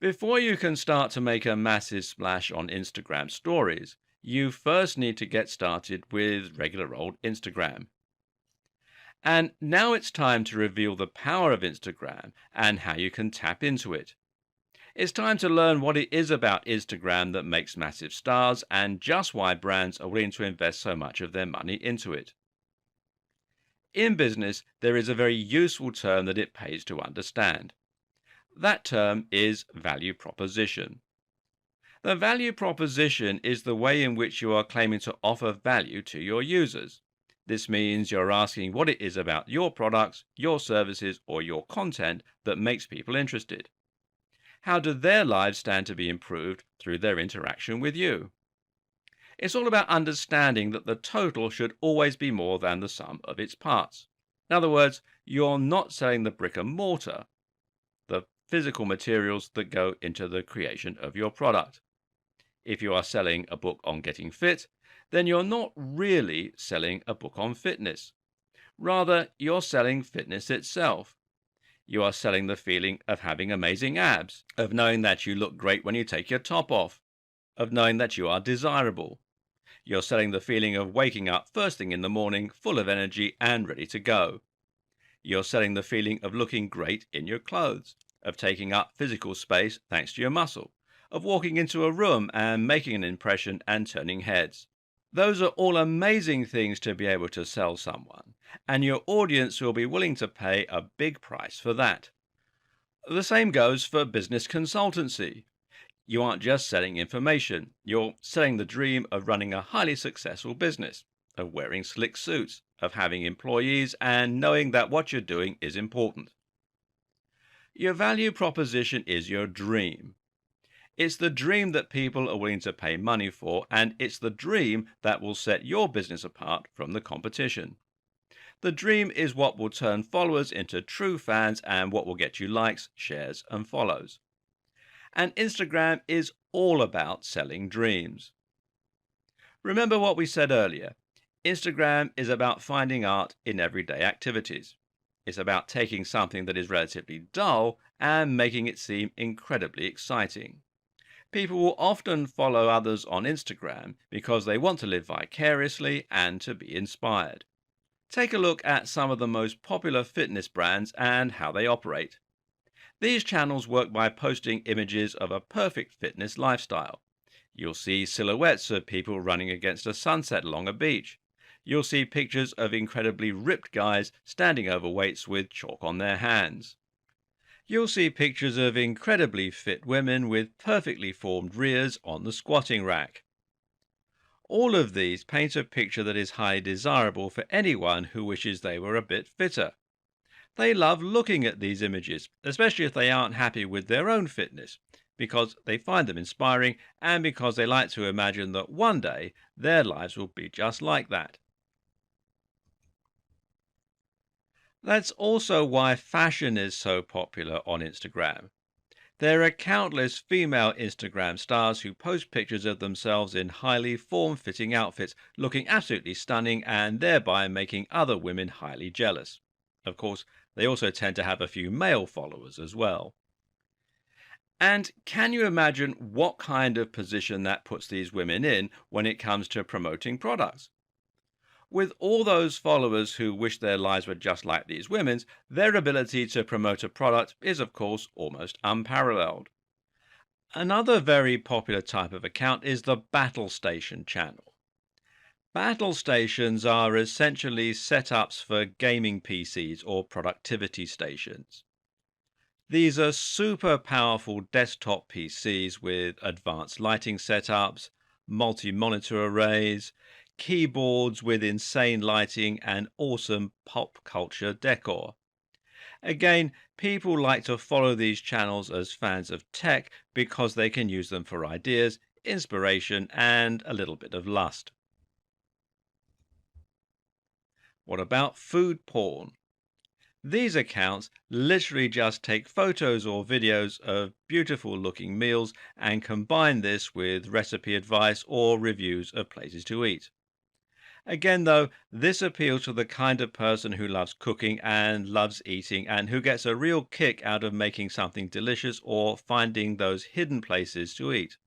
Before you can start to make a massive splash on Instagram stories, you first need to get started with regular old Instagram. And now it's time to reveal the power of Instagram and how you can tap into it. It's time to learn what it is about Instagram that makes massive stars and just why brands are willing to invest so much of their money into it. In business, there is a very useful term that it pays to understand. That term is value proposition. The value proposition is the way in which you are claiming to offer value to your users. This means you're asking what it is about your products, your services, or your content that makes people interested. How do their lives stand to be improved through their interaction with you? It's all about understanding that the total should always be more than the sum of its parts. In other words, you're not selling the brick and mortar, the physical materials that go into the creation of your product. If you are selling a book on getting fit, then you're not really selling a book on fitness. Rather, you're selling fitness itself. You are selling the feeling of having amazing abs, of knowing that you look great when you take your top off, of knowing that you are desirable. You're selling the feeling of waking up first thing in the morning, full of energy and ready to go. You're selling the feeling of looking great in your clothes, of taking up physical space thanks to your muscle, of walking into a room and making an impression and turning heads. Those are all amazing things to be able to sell someone, and your audience will be willing to pay a big price for that. The same goes for business consultancy. You aren't just selling information, you're selling the dream of running a highly successful business, of wearing slick suits, of having employees, and knowing that what you're doing is important. Your value proposition is your dream. It's the dream that people are willing to pay money for, and it's the dream that will set your business apart from the competition. The dream is what will turn followers into true fans and what will get you likes, shares, and follows. And Instagram is all about selling dreams. Remember what we said earlier. Instagram is about finding art in everyday activities. It's about taking something that is relatively dull and making it seem incredibly exciting. People will often follow others on Instagram because they want to live vicariously and to be inspired. Take a look at some of the most popular fitness brands and how they operate. These channels work by posting images of a perfect fitness lifestyle. You'll see silhouettes of people running against a sunset along a beach. You'll see pictures of incredibly ripped guys standing over weights with chalk on their hands. You'll see pictures of incredibly fit women with perfectly formed rears on the squatting rack. All of these paint a picture that is highly desirable for anyone who wishes they were a bit fitter. They love looking at these images, especially if they aren't happy with their own fitness, because they find them inspiring and because they like to imagine that one day their lives will be just like that. That's also why fashion is so popular on Instagram. There are countless female Instagram stars who post pictures of themselves in highly form-fitting outfits, looking absolutely stunning and thereby making other women highly jealous. Of course, they also tend to have a few male followers as well. And can you imagine what kind of position that puts these women in when it comes to promoting products? With all those followers who wish their lives were just like these women's, their ability to promote a product is, of course, almost unparalleled. Another very popular type of account is the battle station channel. Battle stations are essentially setups for gaming PCs or productivity stations. These are super powerful desktop PCs with advanced lighting setups, multi-monitor arrays, keyboards with insane lighting and awesome pop culture decor. Again, people like to follow these channels as fans of tech because they can use them for ideas, inspiration, and a little bit of lust. What about food porn? These accounts literally just take photos or videos of beautiful looking meals and combine this with recipe advice or reviews of places to eat. Again, though, this appeals to the kind of person who loves cooking and loves eating and who gets a real kick out of making something delicious or finding those hidden places to eat.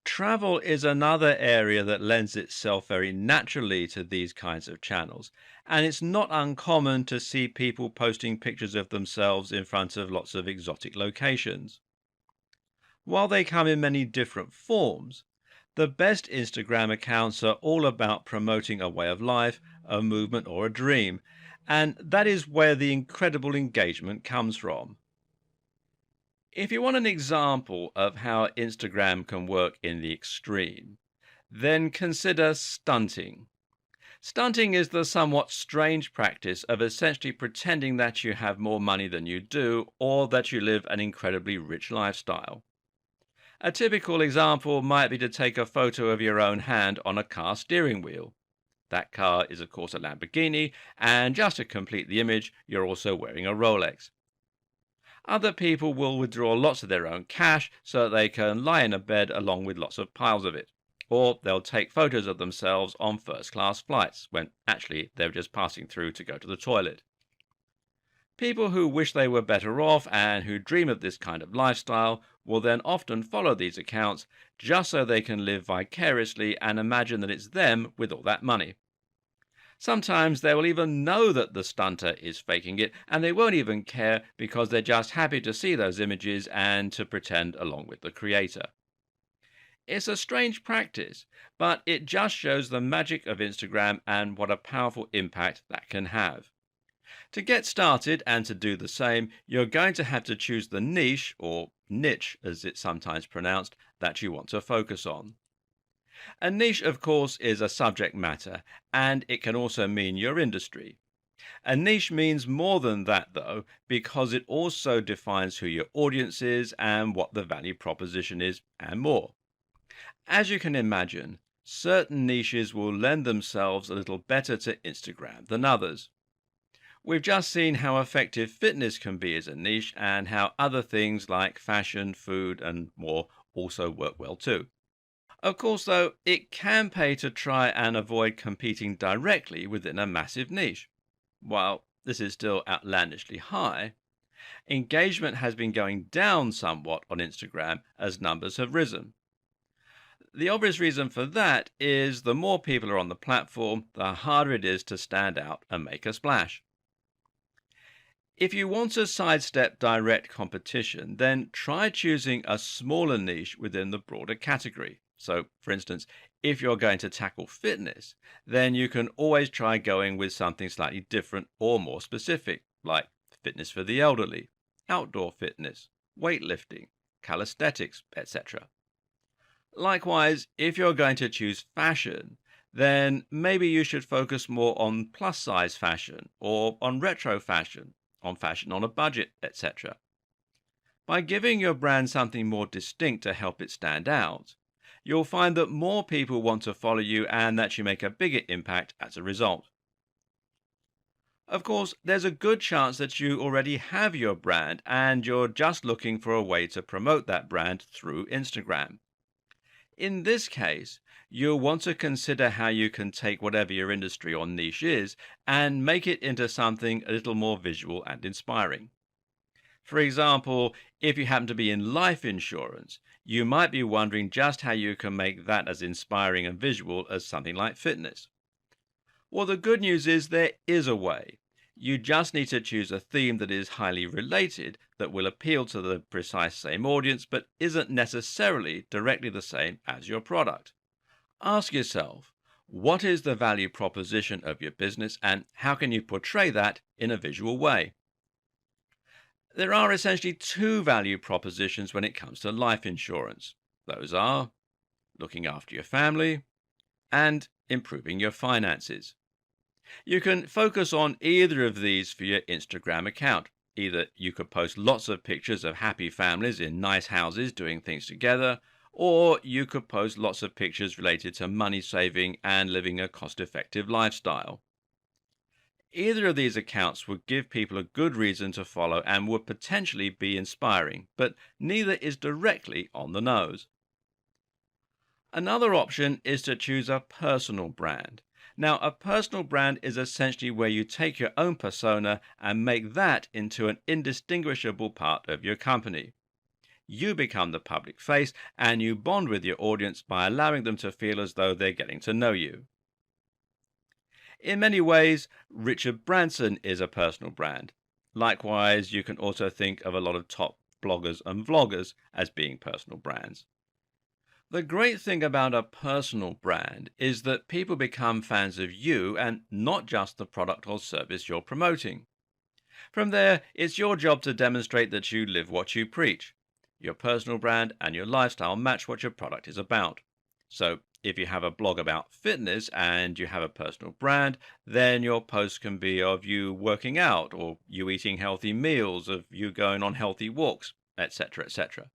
Travel is another area that lends itself very naturally to these kinds of channels, and it's not uncommon to see people posting pictures of themselves in front of lots of exotic locations. While they come in many different forms, the best Instagram accounts are all about promoting a way of life, a movement, or a dream, and that is where the incredible engagement comes from. If you want an example of how Instagram can work in the extreme, then consider stunting. Stunting is the somewhat strange practice of essentially pretending that you have more money than you do or that you live an incredibly rich lifestyle. A typical example might be to take a photo of your own hand on a car steering wheel. That car is, of course, a Lamborghini, and just to complete the image, you're also wearing a Rolex. Other people will withdraw lots of their own cash so that they can lie in a bed along with lots of piles of it. Or they'll take photos of themselves on first class flights when actually they're just passing through to go to the toilet. People who wish they were better off and who dream of this kind of lifestyle will then often follow these accounts just so they can live vicariously and imagine that it's them with all that money. Sometimes they will even know that the stunter is faking it, and they won't even care because they're just happy to see those images and to pretend along with the creator. It's a strange practice, but it just shows the magic of Instagram and what a powerful impact that can have. To get started and to do the same, you're going to have to choose the niche, or niche as it's sometimes pronounced, that you want to focus on. A niche, of course, is a subject matter, and it can also mean your industry. A niche means more than that, though, because it also defines who your audience is and what the value proposition is, and more. As you can imagine, certain niches will lend themselves a little better to Instagram than others. We've just seen how effective fitness can be as a niche and how other things like fashion, food, and more also work well too. Of course, though, it can pay to try and avoid competing directly within a massive niche. While this is still outlandishly high, engagement has been going down somewhat on Instagram as numbers have risen. The obvious reason for that is the more people are on the platform, the harder it is to stand out and make a splash. If you want to sidestep direct competition, then try choosing a smaller niche within the broader category. So, for instance, if you're going to tackle fitness, then you can always try going with something slightly different or more specific, like fitness for the elderly, outdoor fitness, weightlifting, calisthenics, etc. Likewise, if you're going to choose fashion, then maybe you should focus more on plus size fashion or on retro fashion, on fashion on a budget, etc. By giving your brand something more distinct to help it stand out, you'll find that more people want to follow you and that you make a bigger impact as a result. Of course, there's a good chance that you already have your brand and you're just looking for a way to promote that brand through Instagram. In this case, you'll want to consider how you can take whatever your industry or niche is and make it into something a little more visual and inspiring. For example, if you happen to be in life insurance, you might be wondering just how you can make that as inspiring and visual as something like fitness. Well, the good news is there is a way. You just need to choose a theme that is highly related, that will appeal to the precise same audience, but isn't necessarily directly the same as your product. Ask yourself, what is the value proposition of your business and how can you portray that in a visual way? There are essentially two value propositions when it comes to life insurance. Those are looking after your family and improving your finances. You can focus on either of these for your Instagram account. Either you could post lots of pictures of happy families in nice houses doing things together, or you could post lots of pictures related to money saving and living a cost-effective lifestyle. Either of these accounts would give people a good reason to follow and would potentially be inspiring, but neither is directly on the nose. Another option is to choose a personal brand. Now, a personal brand is essentially where you take your own persona and make that into an indistinguishable part of your company. You become the public face and you bond with your audience by allowing them to feel as though they're getting to know you. In many ways, Richard Branson is a personal brand. Likewise, you can also think of a lot of top bloggers and vloggers as being personal brands. The great thing about a personal brand is that people become fans of you and not just the product or service you're promoting. From there, it's your job to demonstrate that you live what you preach. Your personal brand and your lifestyle match what your product is about. So, if you have a blog about fitness and you have a personal brand, then your post can be of you working out, or you eating healthy meals, of you going on healthy walks, etc., etc.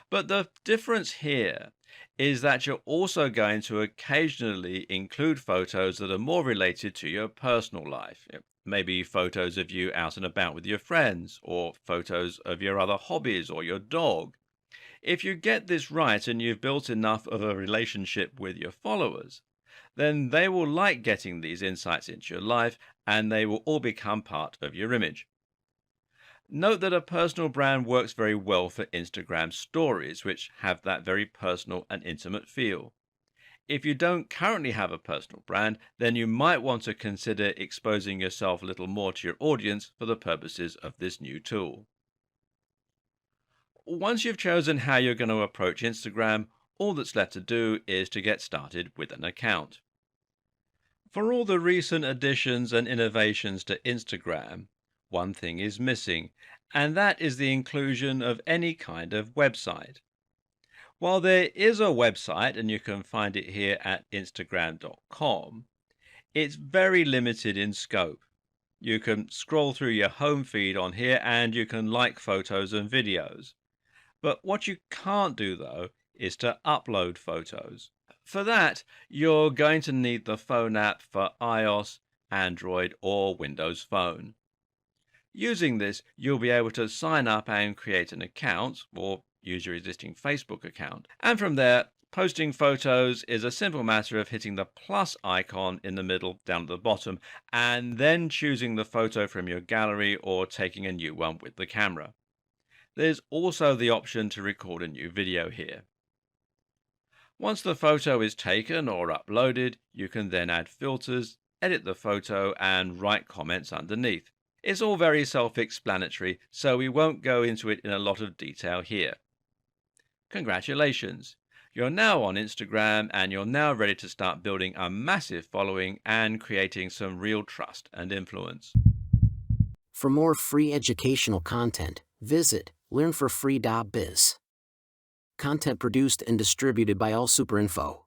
But the difference here is that you're also going to occasionally include photos that are more related to your personal life. Maybe photos of you out and about with your friends, or photos of your other hobbies or your dog. If you get this right and you've built enough of a relationship with your followers, then they will like getting these insights into your life and they will all become part of your image. Note that a personal brand works very well for Instagram stories, which have that very personal and intimate feel. If you don't currently have a personal brand, then you might want to consider exposing yourself a little more to your audience for the purposes of this new tool. Once you've chosen how you're going to approach Instagram, all that's left to do is to get started with an account. For all the recent additions and innovations to Instagram, one thing is missing, and that is the inclusion of any kind of website. While there is a website, and you can find it here at instagram.com, it's very limited in scope. You can scroll through your home feed on here and you can like photos and videos. But what you can't do, though, is to upload photos. For that, you're going to need the phone app for iOS, Android, or Windows Phone. Using this, you'll be able to sign up and create an account, or use your existing Facebook account. And from there, posting photos is a simple matter of hitting the plus icon in the middle down at the bottom, and then choosing the photo from your gallery or taking a new one with the camera. There's also the option to record a new video here. Once the photo is taken or uploaded, you can then add filters, edit the photo, and write comments underneath. It's all very self-explanatory, so we won't go into it in a lot of detail here. Congratulations! You're now on Instagram and you're now ready to start building a massive following and creating some real trust and influence. For more free educational content, visit learnforfree.biz. Content produced and distributed by AllSuperInfo.